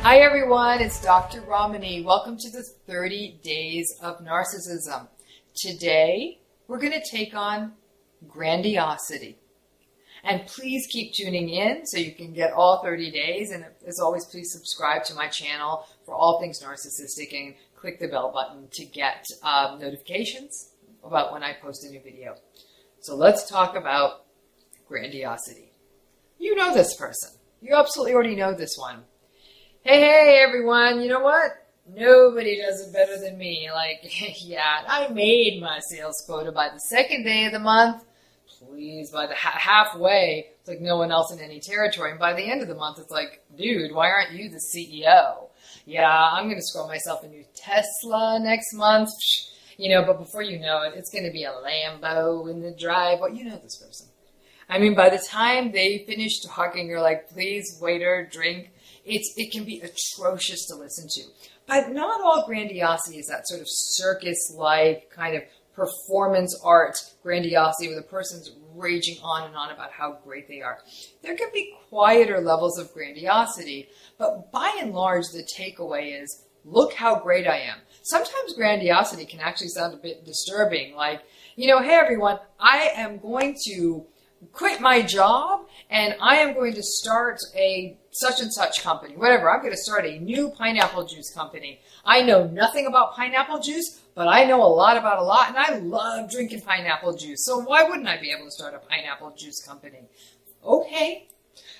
Hi everyone, it's Dr. Ramani. Welcome to the 30 Days of Narcissism. Today, we're going to take on grandiosity. And please keep tuning in so you can get all 30 days. And as always, please subscribe to my channel for all things narcissistic and click the bell button to get notifications about when I post a new video. So let's talk about grandiosity. You know this person. You absolutely already know this one. Hey, everyone, you know what? Nobody does it better than me. Like, yeah, I made my sales quota by the second day of the month. Please, by the halfway, it's like no one else in any territory. And by the end of the month, it's like, dude, why aren't you the CEO? Yeah, I'm going to score myself a new Tesla next month. You know, but before you know it, it's going to be a Lambo in the driveway. You know this person. I mean, by the time they finish talking, you're like, please, waiter, drink. It can be atrocious to listen to. But not all grandiosity is that sort of circus-like kind of performance art grandiosity where the person's raging on and on about how great they are. There can be quieter levels of grandiosity, but by and large, the takeaway is, look how great I am. Sometimes grandiosity can actually sound a bit disturbing, like, you know, hey everyone, I am going to quit my job and I am going to start a such and such company, whatever. I'm going to start a new pineapple juice company. I know nothing about pineapple juice, but I know a lot about a lot, and I love drinking pineapple juice. So why wouldn't I be able to start a pineapple juice company? Okay.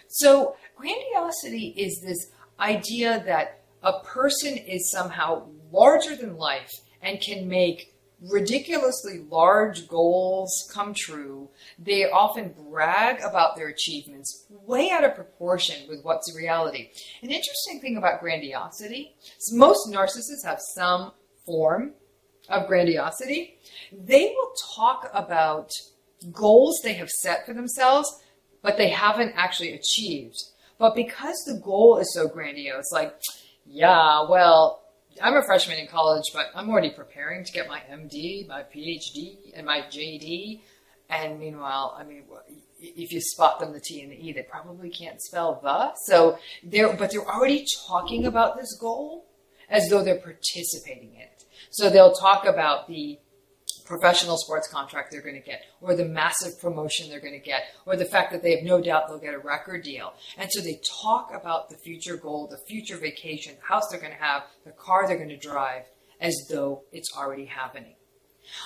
So grandiosity is this idea that a person is somehow larger than life and can make ridiculously large goals come true. They often brag about their achievements way out of proportion with what's reality. An interesting thing about grandiosity is most narcissists have some form of grandiosity. They will talk about goals they have set for themselves, but they haven't actually achieved. But because the goal is so grandiose, like, yeah, well, I'm a freshman in college, but I'm already preparing to get my MD, my PhD, and my JD. And meanwhile, I mean, if you spot them, the T and the E, they probably can't spell the. So they're already talking about this goal as though they're participating in it. So they'll talk about the professional sports contract they're going to get, or the massive promotion they're going to get, or the fact that they have no doubt they'll get a record deal. And so they talk about the future goal, the future vacation, the house they're going to have, the car they're going to drive, as though it's already happening.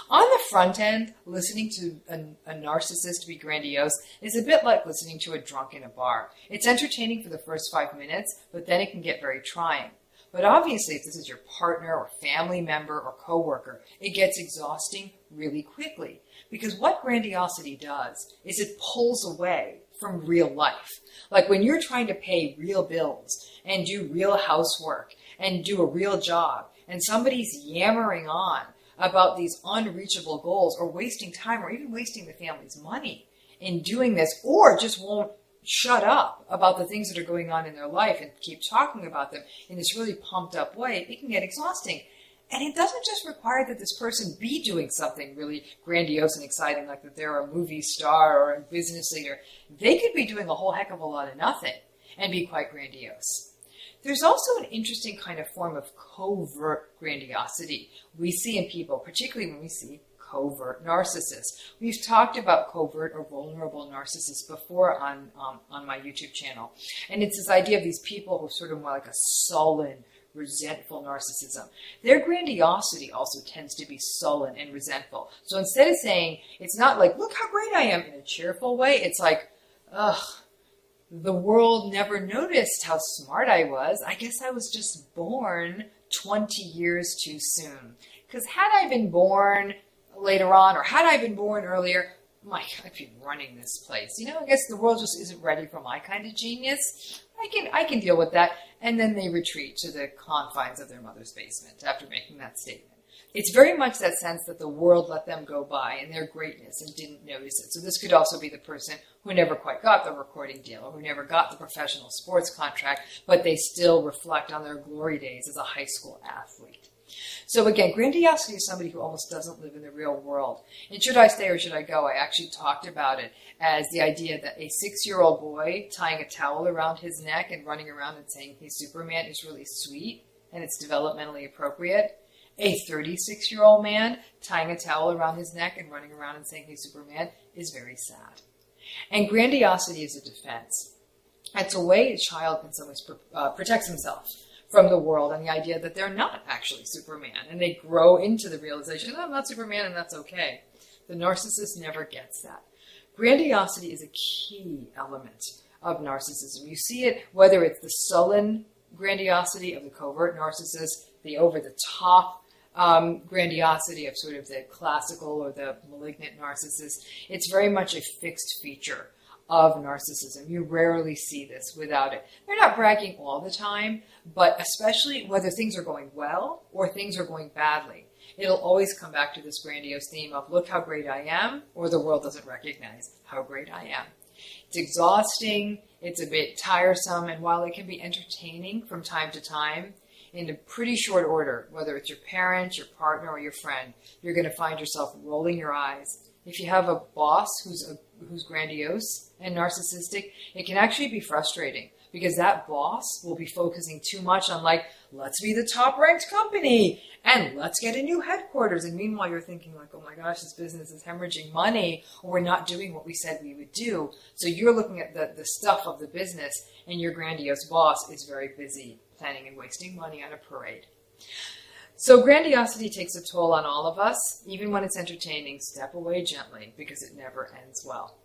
On the front end, listening to a narcissist be grandiose is a bit like listening to a drunk in a bar. It's entertaining for the first 5 minutes, but then it can get very trying. But obviously, if this is your partner or family member or coworker, it gets exhausting really quickly. Because what grandiosity does is it pulls away from real life. Like when you're trying to pay real bills and do real housework and do a real job, and somebody's yammering on about these unreachable goals or wasting time or even wasting the family's money in doing this, or just won't shut up about the things that are going on in their life and keep talking about them in this really pumped up way, it can get exhausting. And it doesn't just require that this person be doing something really grandiose and exciting, like that they're a movie star or a business leader. They could be doing a whole heck of a lot of nothing and be quite grandiose. There's also an interesting kind of form of covert grandiosity we see in people, particularly when we see covert narcissists. We've talked about covert or vulnerable narcissists before on my YouTube channel. And it's this idea of these people who are sort of more like a sullen, resentful narcissism. Their grandiosity also tends to be sullen and resentful. So instead of saying, it's not like, look how great I am in a cheerful way, it's like, ugh, the world never noticed how smart I was. I guess I was just born 20 years too soon. Because had I been born later on, or had I been born earlier, I'd be running this place. You know, I guess the world just isn't ready for my kind of genius. I can deal with that. And then they retreat to the confines of their mother's basement after making that statement. It's very much that sense that the world let them go by in their greatness and didn't notice it. So this could also be the person who never quite got the recording deal or who never got the professional sports contract, but they still reflect on their glory days as a high school athlete. So again, grandiosity is somebody who almost doesn't live in the real world. And should I stay or should I go? I actually talked about it as the idea that a 6-year-old boy tying a towel around his neck and running around and saying he's Superman is really sweet and it's developmentally appropriate. A 36-year-old man tying a towel around his neck and running around and saying he's Superman is very sad. And grandiosity is a defense. It's a way a child in some ways protects himself from the world and the idea that they're not actually Superman. And they grow into the realization, oh, I'm not Superman and that's okay. The narcissist never gets that. Grandiosity is a key element of narcissism. You see it whether it's the sullen grandiosity of the covert narcissist, the over-the-top grandiosity of sort of the classical or the malignant narcissist. It's very much a fixed feature of narcissism. You rarely see this without it. They're not bragging all the time, but especially whether things are going well or things are going badly. It'll always come back to this grandiose theme of look how great I am, or the world doesn't recognize how great I am. It's exhausting, it's a bit tiresome, and while it can be entertaining from time to time, in a pretty short order, whether it's your parent, your partner, or your friend, you're going to find yourself rolling your eyes. If you have a boss who's grandiose and narcissistic, it can actually be frustrating because that boss will be focusing too much on like, let's be the top ranked company and let's get a new headquarters. And meanwhile, you're thinking like, oh my gosh, this business is hemorrhaging money or we're not doing what we said we would do. So you're looking at the stuff of the business and your grandiose boss is very busy planning and wasting money on a parade. So grandiosity takes a toll on all of us. Even when it's entertaining, step away gently because it never ends well.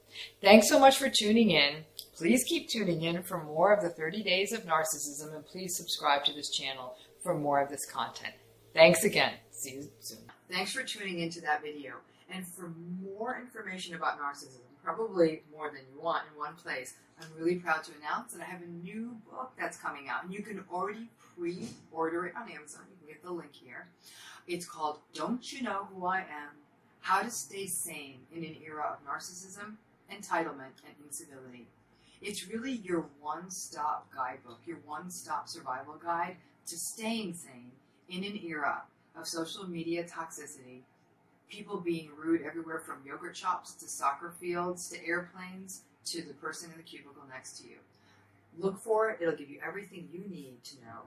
Thanks so much for tuning in. Please keep tuning in for more of the 30 Days of Narcissism, and please subscribe to this channel for more of this content. Thanks again. See you soon. Thanks for tuning into that video. And for more information about narcissism, probably more than you want in one place, I'm really proud to announce that I have a new book that's coming out. And you can already pre-order it on Amazon. You can get the link here. It's called Don't You Know Who I Am? How to Stay Sane in an Era of Narcissism, Entitlement, and Incivility. It's really your one-stop guidebook, your one-stop survival guide to staying sane in an era of social media toxicity, people being rude everywhere from yogurt shops to soccer fields to airplanes to the person in the cubicle next to you. Look for it. It'll give you everything you need to know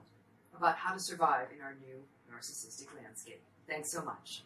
about how to survive in our new narcissistic landscape. Thanks so much.